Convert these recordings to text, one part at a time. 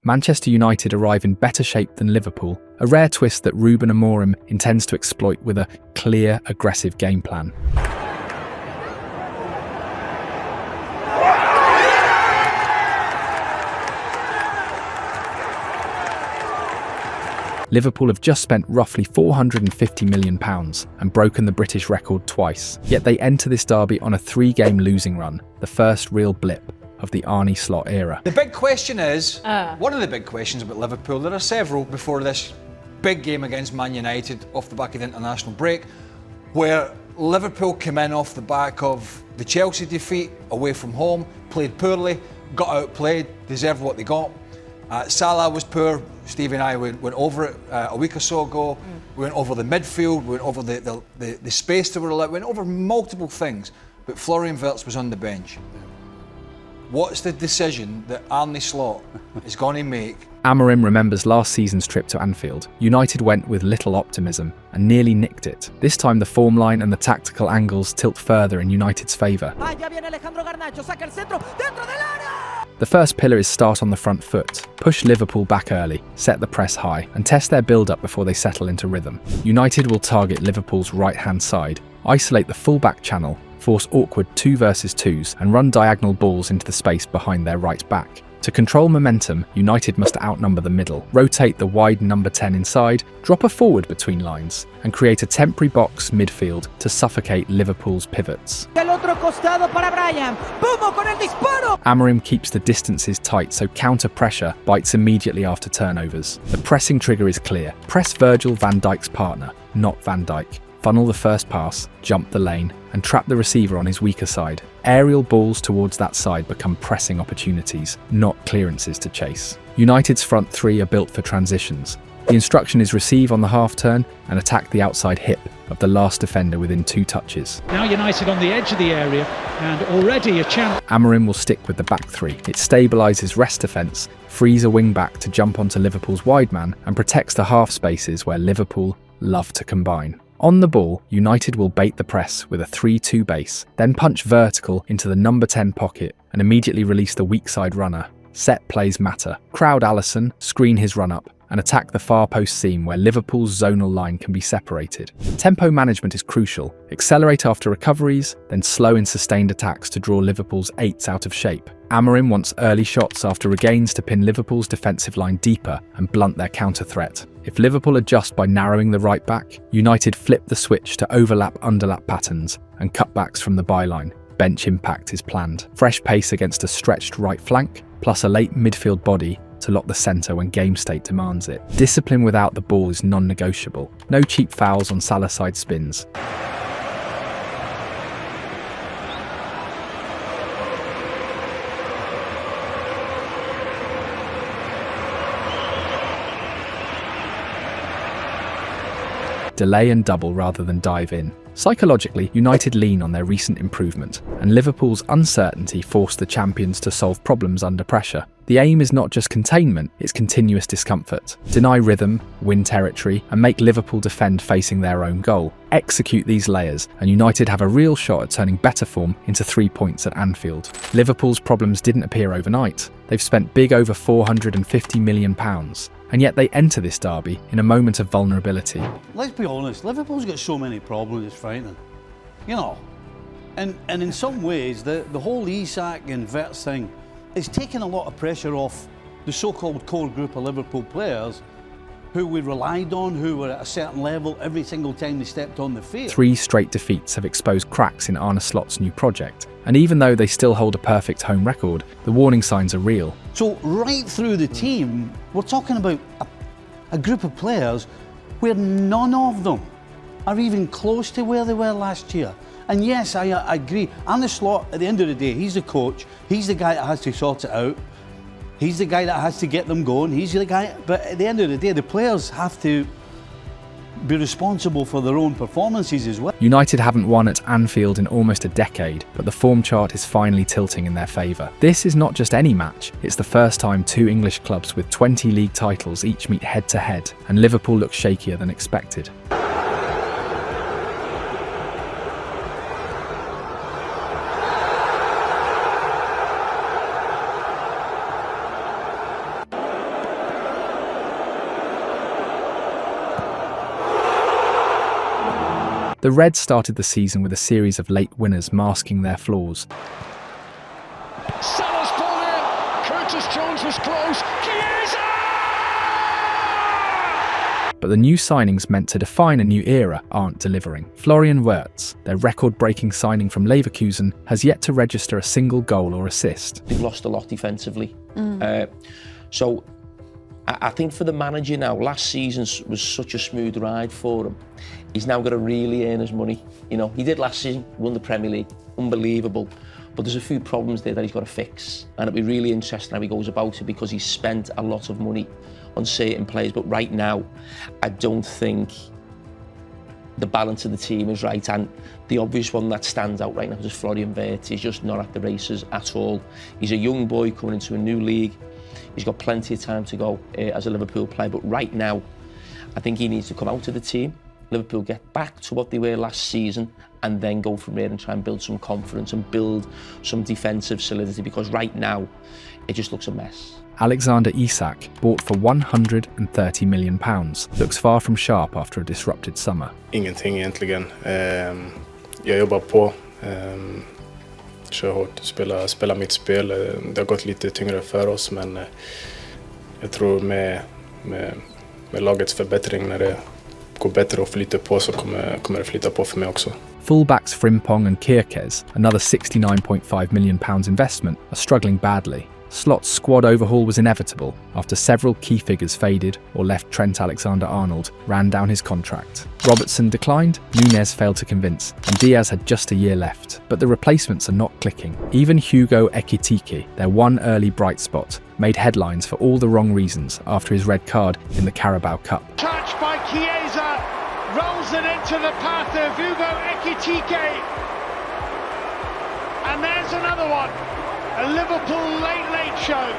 Manchester United arrive in better shape than Liverpool, a rare twist that Ruben Amorim intends to exploit with a clear, aggressive game plan. Liverpool have just spent roughly £450 million and broken the British record twice, yet they enter this derby on a 3-game losing run, the first real blip of the Arne Slot era. The big question is, one of the big questions about Liverpool, there are several before this big game against Man United off the back of the international break, where Liverpool came in off the back of the Chelsea defeat away from home, played poorly, got outplayed, deserved what they got. Salah was poor. Steve and I went over it a week or so ago. We went over the midfield, we went over the space they were allowed, we went over multiple things, but Florian Wirtz was on the bench. What's the decision that Arne Slot is going to make? Amorim remembers last season's trip to Anfield. United went with little optimism and nearly nicked it. This time the form line and the tactical angles tilt further in United's favour. The first pillar is start on the front foot, push Liverpool back early, set the press high, and test their build-up before they settle into rhythm. United will target Liverpool's right-hand side, isolate the full-back channel, force awkward 2 versus 2s, and run diagonal balls into the space behind their right back. To control momentum, United must outnumber the middle, rotate the wide number 10 inside, drop a forward between lines, and create a temporary box midfield to suffocate Liverpool's pivots. Amorim keeps the distances tight so counter-pressure bites immediately after turnovers. The pressing trigger is clear. Press Virgil van Dijk's partner, not Van Dijk. Funnel the first pass, jump the lane, and trap the receiver on his weaker side. Aerial balls towards that side become pressing opportunities, not clearances to chase. United's front three are built for transitions. The instruction is receive on the half turn and attack the outside hip of the last defender within 2 touches. Now United on the edge of the area and already a chance. Amorim will stick with the back three. It stabilises rest defence, frees a wing back to jump onto Liverpool's wide man, and protects the half spaces where Liverpool love to combine. On the ball, United will bait the press with a 3-2 base, then punch vertical into the number 10 pocket and immediately release the weak side runner. Set plays matter. Crowd Alisson, screen his run-up, and attack the far post seam where Liverpool's zonal line can be separated. Tempo management is crucial. Accelerate after recoveries, then slow in sustained attacks to draw Liverpool's 8s out of shape. Amorim wants early shots after regains to pin Liverpool's defensive line deeper and blunt their counter-threat. If Liverpool adjust by narrowing the right back, United flip the switch to overlap-underlap patterns and cutbacks from the byline. Bench impact is planned. Fresh pace against a stretched right flank, plus a late midfield body to lock the centre when game state demands it. Discipline without the ball is non-negotiable. No cheap fouls on Salah side spins. Delay and double rather than dive in. Psychologically, United lean on their recent improvement, and Liverpool's uncertainty forced the champions to solve problems under pressure. The aim is not just containment, it's continuous discomfort. Deny rhythm, win territory, and make Liverpool defend facing their own goal. Execute these layers, and United have a real shot at turning better form into 3 points at Anfield. Liverpool's problems didn't appear overnight. They've spent big over £450 million. And yet they enter this derby in a moment of vulnerability. Let's be honest, Liverpool's got so many problems, it's frightening. You know, and in some ways, the whole Isak and Wirtz thing is taking a lot of pressure off the so-called core group of Liverpool players who we relied on, who were at a certain level every single time they stepped on the field. 3 straight defeats have exposed cracks in Arne Slot's new project. And even though they still hold a perfect home record, the warning signs are real. So right through the team, we're talking about a group of players where none of them are even close to where they were last year. And yes, I agree, Arne Slot, at the end of the day, he's the coach, he's the guy that has to sort it out, he's the guy that has to get them going, he's the guy, but at the end of the day, the players have to be responsible for their own performances as well. United haven't won at Anfield in almost a decade, but the form chart is finally tilting in their favour. This is not just any match, it's the first time 2 English clubs with 20 league titles each meet head-to-head, and Liverpool looks shakier than expected. The Reds started the season with a series of late winners masking their flaws. Salah's ball in. Curtis Jones was close. Chiesa! But the new signings meant to define a new era aren't delivering. Florian Wirtz, their record-breaking signing from Leverkusen, has yet to register a single goal or assist. They've lost a lot defensively. So I think for the manager now, last season was such a smooth ride for him. He's now got to really earn his money. You know, he did last season, won the Premier League, unbelievable. But there's a few problems there that he's got to fix. And it'll be really interesting how he goes about it because he's spent a lot of money on certain players. But right now, I don't think the balance of the team is right. And the obvious one that stands out right now is Florian Wirtz. He's just not at the races at all. He's a young boy coming into a new league. He's got plenty of time to go as a Liverpool player. But right now, I think he needs to come out of the team. Liverpool get back to what they were last season and then go from there and try and build some confidence and build some defensive solidity because right now it just looks a mess. Alexander Isak, bought for £130 million, looks far from sharp after a disrupted summer. Ingenting egentligen. Jag jobbar på, kör hårt, spelar mitt spel. Det har gått lite tyngre för oss men jag tror med lagets förbättring när det går bättre och flyter på så kommer det flyta på för mig också. Fullbacks Frimpong and Kirkes, another £69.5 million investment, are struggling badly. Slot's squad overhaul was inevitable after several key figures faded or left. Trent Alexander-Arnold ran down his contract. Robertson declined, Nunez failed to convince, and Diaz had just a year left. But the replacements are not clicking. Even Hugo Ekitike, their one early bright spot, made headlines for all the wrong reasons after his red card in the Carabao Cup. Touch by Chiesa. Rolls it into the path of Hugo Ekitike. And there's another one. A Liverpool late show.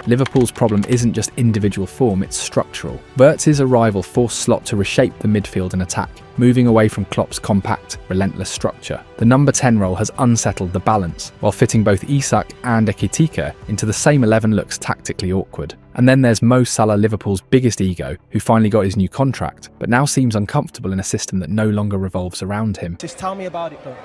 Liverpool's problem isn't just individual form, it's structural. Wirtz's arrival forced Slot to reshape the midfield and attack, moving away from Klopp's compact, relentless structure. The number 10 role has unsettled the balance, while fitting both Isak and Ekitike into the same 11 looks tactically awkward. And then there's Mo Salah, Liverpool's biggest ego, who finally got his new contract, but now seems uncomfortable in a system that no longer revolves around him. Just tell me about it, though.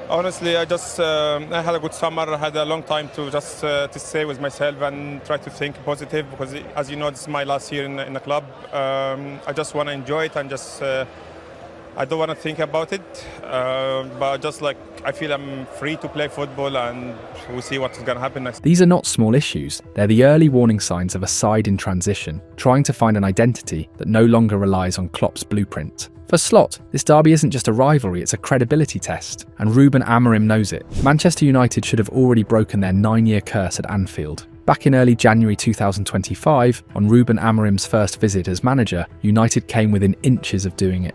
Honestly, I had a good summer. I had a long time to just to stay with myself and try to think positive because, as you know, this is my last year in the club. I just want to enjoy it and just I don't want to think about it. But just like I feel I'm free to play football and we'll see what's going to happen next. These are not small issues. They're the early warning signs of a side in transition, trying to find an identity that no longer relies on Klopp's blueprint. For Slot, this derby isn't just a rivalry, it's a credibility test, and Ruben Amorim knows it. Manchester United should have already broken their 9-year curse at Anfield. Back in early January 2025, on Ruben Amorim's first visit as manager, United came within inches of doing it.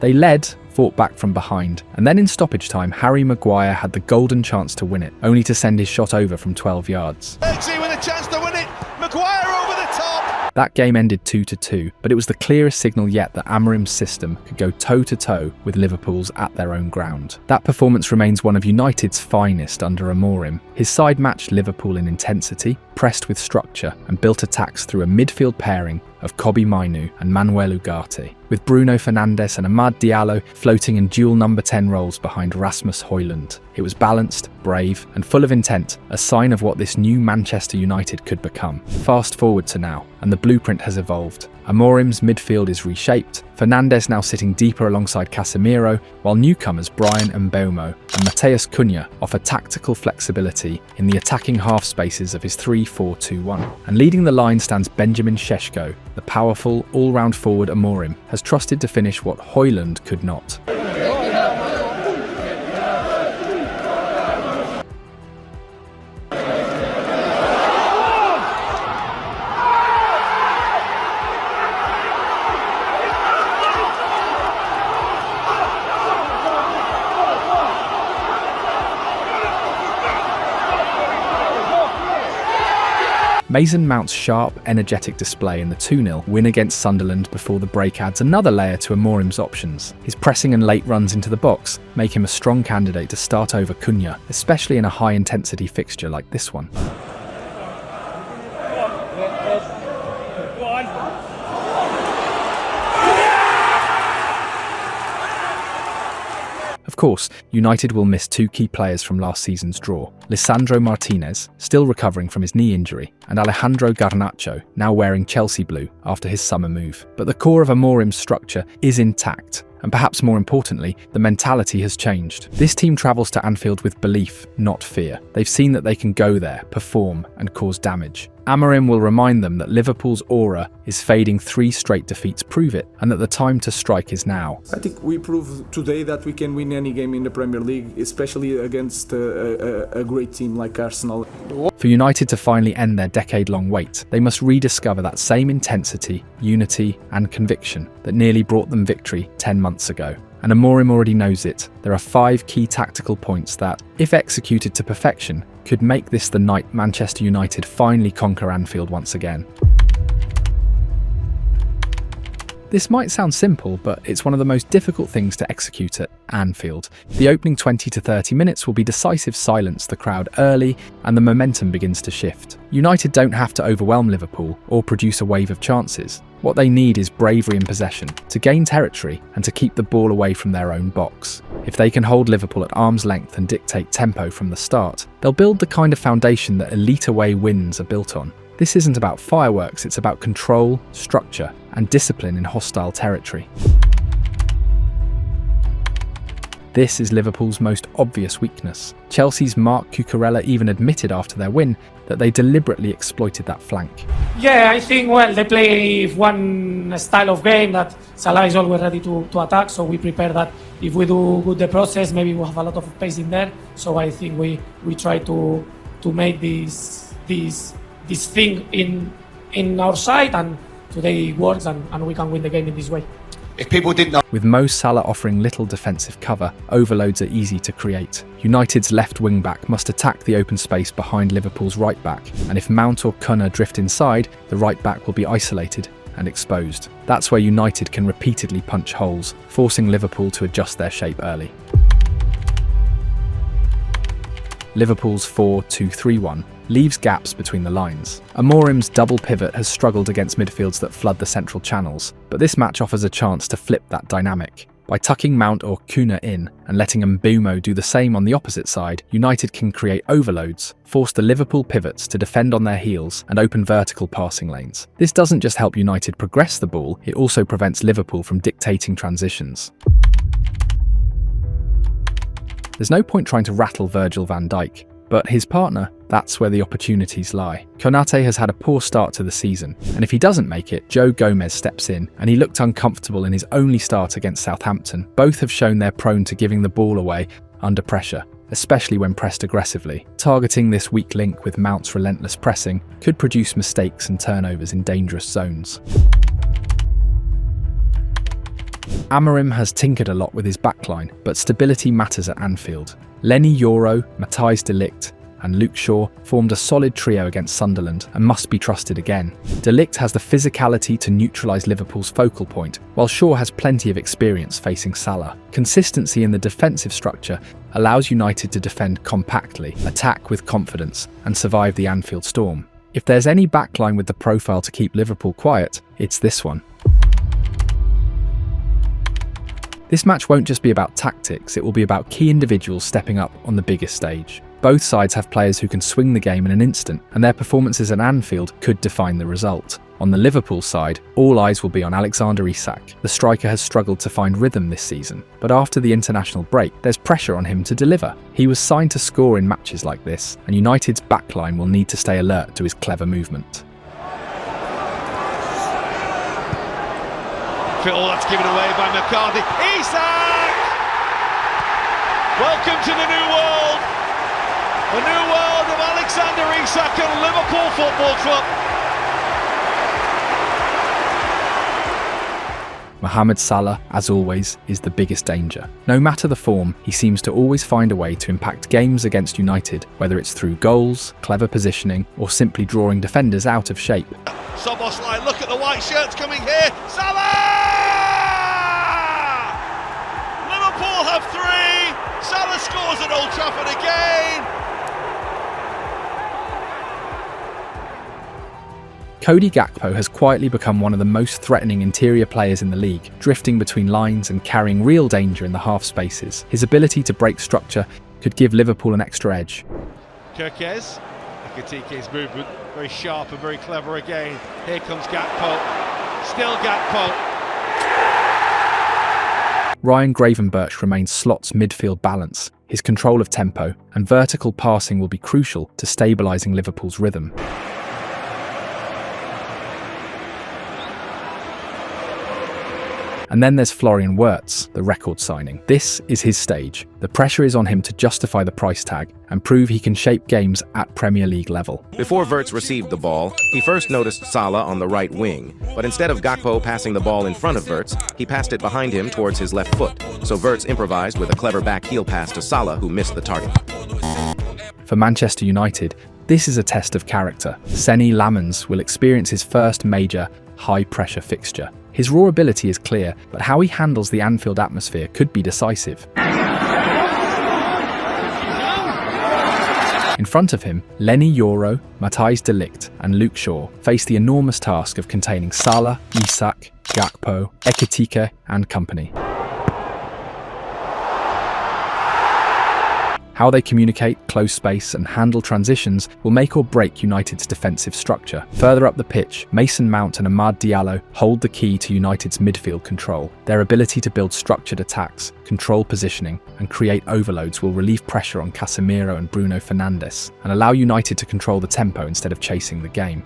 They led, fought back from behind, and then in stoppage time, Harry Maguire had the golden chance to win it, only to send his shot over from 12 yards. With a chance to win it, Maguire over the top! That game ended 2-2, but it was the clearest signal yet that Amorim's system could go toe-to-toe with Liverpool's at their own ground. That performance remains one of United's finest under Amorim. His side matched Liverpool in intensity, pressed with structure, and built attacks through a midfield pairing of Kobbie Mainoo and Manuel Ugarte, with Bruno Fernandes and Amad Diallo floating in dual number 10 roles behind Rasmus Højlund. It was balanced, brave, and full of intent, a sign of what this new Manchester United could become. Fast forward to now, and the blueprint has evolved. Amorim's midfield is reshaped, Fernandes now sitting deeper alongside Casemiro, while newcomers Brian Mbeumo and Matheus Cunha offer tactical flexibility in the attacking half spaces of his 3-4-2-1. And leading the line stands Benjamin Šeško, the powerful, all-round forward Amorim has trusted to finish what Højlund could not. Mason Mount's sharp, energetic display in the 2-0 win against Sunderland before the break adds another layer to Amorim's options. His pressing and late runs into the box make him a strong candidate to start over Cunha, especially in a high-intensity fixture like this one. Of course, United will miss two key players from last season's draw. Lisandro Martinez, still recovering from his knee injury, and Alejandro Garnacho, now wearing Chelsea blue after his summer move. But the core of Amorim's structure is intact, and perhaps more importantly, the mentality has changed. This team travels to Anfield with belief, not fear. They've seen that they can go there, perform, and cause damage. Amorim will remind them that Liverpool's aura is fading. 3 straight defeats prove it, and that the time to strike is now. I think we proved today that we can win any game in the Premier League, especially against a great team like Arsenal. For United to finally end their decade-long wait, they must rediscover that same intensity, unity, and conviction that nearly brought them victory 10 months ago. And Amorim already knows it. There are 5 key tactical points that, if executed to perfection, could make this the night Manchester United finally conquer Anfield once again. This might sound simple, but it's one of the most difficult things to execute at Anfield. The opening 20 to 30 minutes will be decisive silence the crowd early, and the momentum begins to shift. United don't have to overwhelm Liverpool or produce a wave of chances. What they need is bravery in possession, to gain territory and to keep the ball away from their own box. If they can hold Liverpool at arm's length and dictate tempo from the start, they'll build the kind of foundation that elite away wins are built on. This isn't about fireworks, it's about control, structure, and discipline in hostile territory. This is Liverpool's most obvious weakness. Chelsea's Marc Cucurella even admitted after their win that they deliberately exploited that flank. Yeah, I think, they play one style of game that Salah is always ready to attack, so we prepare that if we do good the process, maybe we'll have a lot of space in there. So I think we try to make this thing in our side, and today it works, and we can win the game in this way. If people didn't know. With Mo Salah offering little defensive cover, overloads are easy to create. United's left wing-back must attack the open space behind Liverpool's right-back, and if Mount or Cunha drift inside, the right-back will be isolated and exposed. That's where United can repeatedly punch holes, forcing Liverpool to adjust their shape early. Liverpool's 4-2-3-1 leaves gaps between the lines. Amorim's double pivot has struggled against midfields that flood the central channels, but this match offers a chance to flip that dynamic. By tucking Mount or Cunha in and letting Mbeumo do the same on the opposite side, United can create overloads, force the Liverpool pivots to defend on their heels, and open vertical passing lanes. This doesn't just help United progress the ball, it also prevents Liverpool from dictating transitions. There's no point trying to rattle Virgil van Dijk, but his partner, that's where the opportunities lie. Konate has had a poor start to the season, and if he doesn't make it, Joe Gomez steps in, and he looked uncomfortable in his only start against Southampton. Both have shown they're prone to giving the ball away under pressure, especially when pressed aggressively. Targeting this weak link with Mount's relentless pressing could produce mistakes and turnovers in dangerous zones. Amorim has tinkered a lot with his backline, but stability matters at Anfield. Lenny Yoro, Matthijs de Ligt, and Luke Shaw formed a solid trio against Sunderland and must be trusted again. De Ligt has the physicality to neutralise Liverpool's focal point, while Shaw has plenty of experience facing Salah. Consistency in the defensive structure allows United to defend compactly, attack with confidence, and survive the Anfield storm. If there's any backline with the profile to keep Liverpool quiet, it's this one. This match won't just be about tactics, it will be about key individuals stepping up on the biggest stage. Both sides have players who can swing the game in an instant, and their performances at Anfield could define the result. On the Liverpool side, all eyes will be on Alexander Isak. The striker has struggled to find rhythm this season, but after the international break, there's pressure on him to deliver. He was signed to score in matches like this, and United's backline will need to stay alert to his clever movement. That's given away by McCarthy. Isak! Welcome to the new world. The new world of Alexander Isak and Liverpool Football Club. Mohamed Salah, as always, is the biggest danger. No matter the form, he seems to always find a way to impact games against United, whether it's through goals, clever positioning, or simply drawing defenders out of shape. Szoboszlai, look at the white shirts coming here. Salah! Liverpool have 3. Salah scores at Old Trafford again. Cody Gakpo has quietly become one of the most threatening interior players in the league, drifting between lines and carrying real danger in the half spaces. His ability to break structure could give Liverpool an extra edge. Kerkez, Ekitike's movement, very sharp and very clever again. Here comes Gakpo, still Gakpo. Ryan Gravenberch remains Slot's midfield balance. His control of tempo and vertical passing will be crucial to stabilising Liverpool's rhythm. And then there's Florian Wirtz, the record signing. This is his stage. The pressure is on him to justify the price tag and prove he can shape games at Premier League level. Before Wirtz received the ball, he first noticed Salah on the right wing. But instead of Gakpo passing the ball in front of Wirtz, he passed it behind him towards his left foot. So Wirtz improvised with a clever back heel pass to Salah, who missed the target. For Manchester United, this is a test of character. Seny Lamens will experience his first major, high-pressure fixture. His raw ability is clear, but how he handles the Anfield atmosphere could be decisive. In front of him, Lenny Yoro, Matthijs de Ligt and Luke Shaw face the enormous task of containing Salah, Isak, Gakpo, Ekitike and company. How they communicate, close space and handle transitions will make or break United's defensive structure. Further up the pitch, Mason Mount and Amad Diallo hold the key to United's midfield control. Their ability to build structured attacks, control positioning and create overloads will relieve pressure on Casemiro and Bruno Fernandes and allow United to control the tempo instead of chasing the game.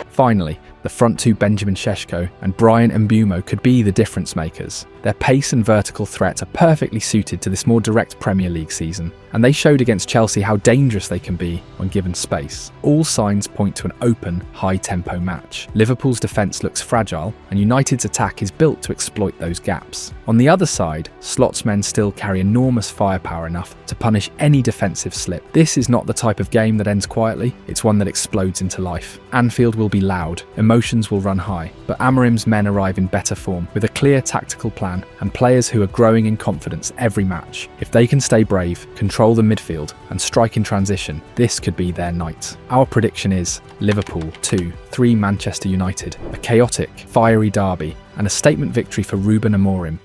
Finally, the front two Benjamin Šeško and Brian Mbeumo could be the difference makers. Their pace and vertical threat are perfectly suited to this more direct Premier League season, and they showed against Chelsea how dangerous they can be when given space. All signs point to an open, high-tempo match. Liverpool's defence looks fragile, and United's attack is built to exploit those gaps. On the other side, Slot's men still carry enormous firepower enough to punish any defensive slip. This is not the type of game that ends quietly, it's one that explodes into life. Anfield will be loud, emotions will run high, but Amorim's men arrive in better form, with a clear tactical plan and players who are growing in confidence every match. If they can stay brave, control the midfield and strike in transition, this could be their night. Our prediction is Liverpool 2-3 Manchester United, a chaotic, fiery derby and a statement victory for Ruben Amorim,